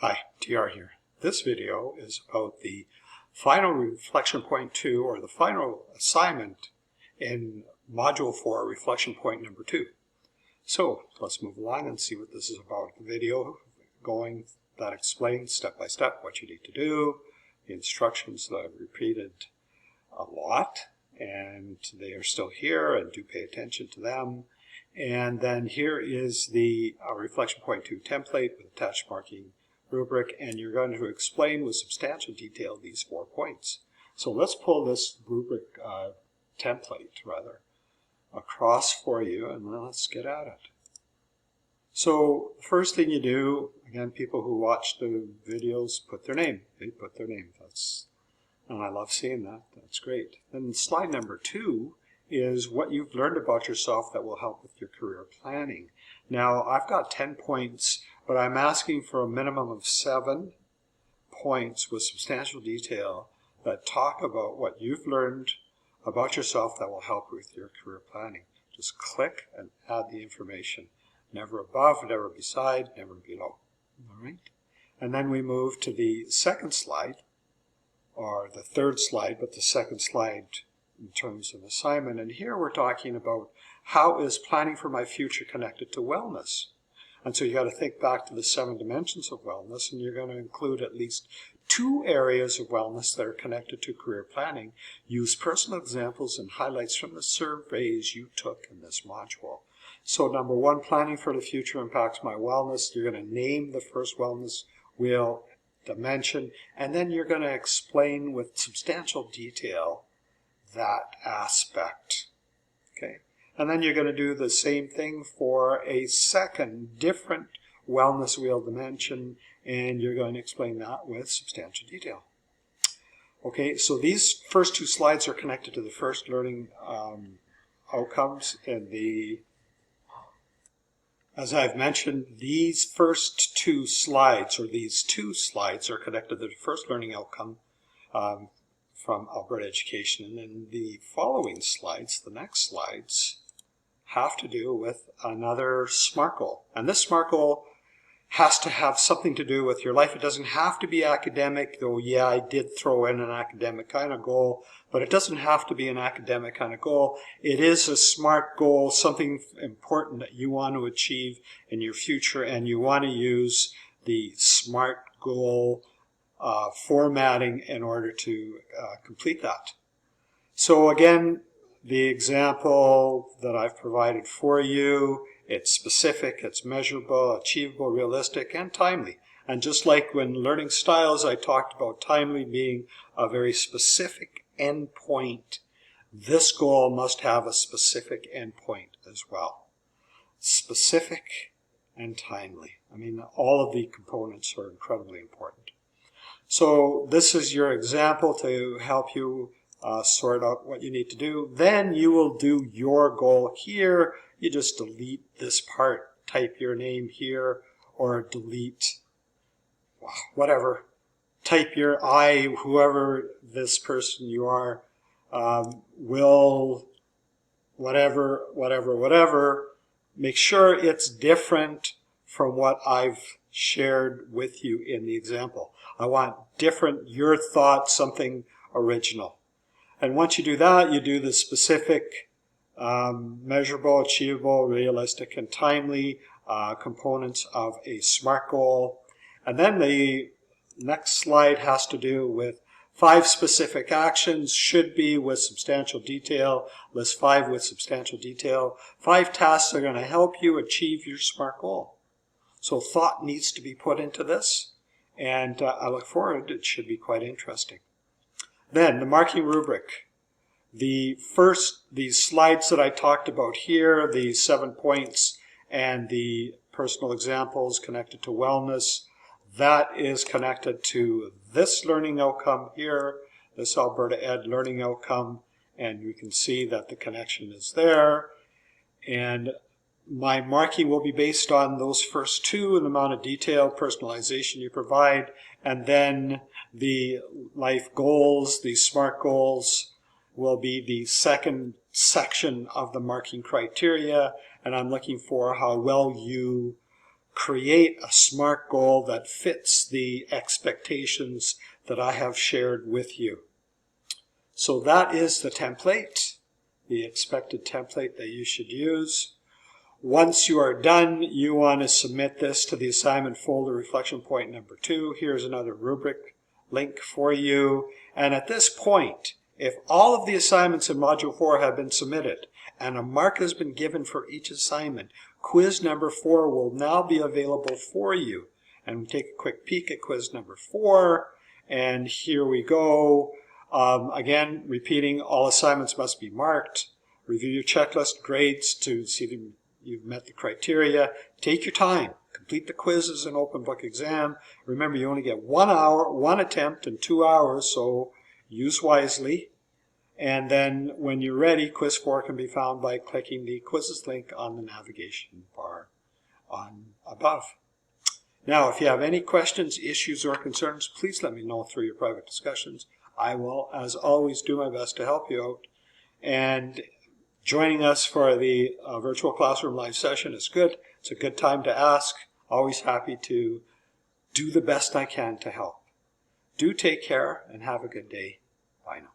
Hi, TR here. This video is about the final reflection point 2, or the final assignment in Module 4, reflection point number 2. So let's move along and see what this is about. The video going that explains step by step what you need to do, the instructions that I've repeated a lot, and they are still here, and do pay attention to them. And then here is the reflection point 2 template with attached marking rubric, and you're going to explain with substantial detail these 4 points. So let's pull this rubric template across for you, and let's get at it. So the first thing you do, again, people who watch the videos put their name. They put their name. And I love seeing that. That's great. Then slide number 2 is what you've learned about yourself that will help with your career planning. Now, I've got 10 points, but I'm asking for a minimum of 7 points with substantial detail that talk about what you've learned about yourself that will help with your career planning. Just click and add the information. Never above, never beside, never below. All right? And then we move to the second slide, or the third slide, but the second slide in terms of assignment. And here we're talking about how is planning for my future connected to wellness. And so you got to think back to the 7 dimensions of wellness, and you're going to include at least 2 areas of wellness that are connected to career planning. Use personal examples and highlights from the surveys you took in this module. So number 1, planning for the future impacts my wellness. You're going to name the first wellness wheel dimension, and then you're going to explain with substantial detail that aspect. Okay? And then you're going to do the same thing for a second different wellness wheel dimension, and you're going to explain that with substantial detail. Okay, so these first 2 slides are connected to the first learning outcomes, and as I've mentioned, these first 2 slides, or these 2 slides, are connected to the first learning outcome from Alberta Education. And then the following slides, the next slides, have to do with another SMART goal. And this SMART goal has to have something to do with your life. It doesn't have to be academic, though, yeah, I did throw in an academic kind of goal, but it doesn't have to be an academic kind of goal. It is a SMART goal, something important that you want to achieve in your future, and you want to use the SMART goal formatting in order to complete that. So again, the example that I've provided for you, it's specific, it's measurable, achievable, realistic, and timely. And just like when learning styles, I talked about timely being a very specific endpoint, this goal must have a specific endpoint as well. Specific and timely. I mean, all of the components are incredibly important. So this is your example to help you sort out what you need to do. Then you will do your goal here. You just delete this part, type your name here, or delete whatever. Type your whoever this person you are, will, whatever. Make sure it's different from what I've shared with you in the example. I want different, your thoughts, something original. And once you do that, you do the specific, measurable, achievable, realistic, and timely components of a SMART goal. And then the next slide has to do with 5 specific actions, should be with substantial detail. List 5 with substantial detail. 5 tasks are going to help you achieve your SMART goal. So thought needs to be put into this, and I look forward. It should be quite interesting. Then the marking rubric. These slides that I talked about here, the 7 points and the personal examples connected to wellness, that is connected to this learning outcome here, this Alberta Ed learning outcome, and you can see that the connection is there. And my marking will be based on those first 2, the amount of detail, personalization you provide, and then the life goals, the SMART goals, will be the second section of the marking criteria, and I'm looking for how well you create a SMART goal that fits the expectations that I have shared with you. So that is the template, the expected template that you should use. Once you are done, you want to submit this to the assignment folder, reflection point number 2. Here's another rubric link for you. And at this point, if all of the assignments in Module 4 have been submitted and a mark has been given for each assignment, quiz number 4 will now be available for you. And we take a quick peek at quiz number 4. And here we go. Again, repeating, all assignments must be marked. Review your checklist grades to see if you've met the criteria. Take your time. Complete the quiz as an open book exam. Remember, you only get 1 hour, 1 attempt, and 2 hours, so use wisely. And then when you're ready, quiz 4 can be found by clicking the quizzes link on the navigation bar on above. Now, if you have any questions, issues, or concerns, please let me know through your private discussions. I will, as always, do my best to help you out. And joining us for the virtual classroom live session is good. It's a good time to ask. Always happy to do the best I can to help. Do take care and have a good day. Bye now.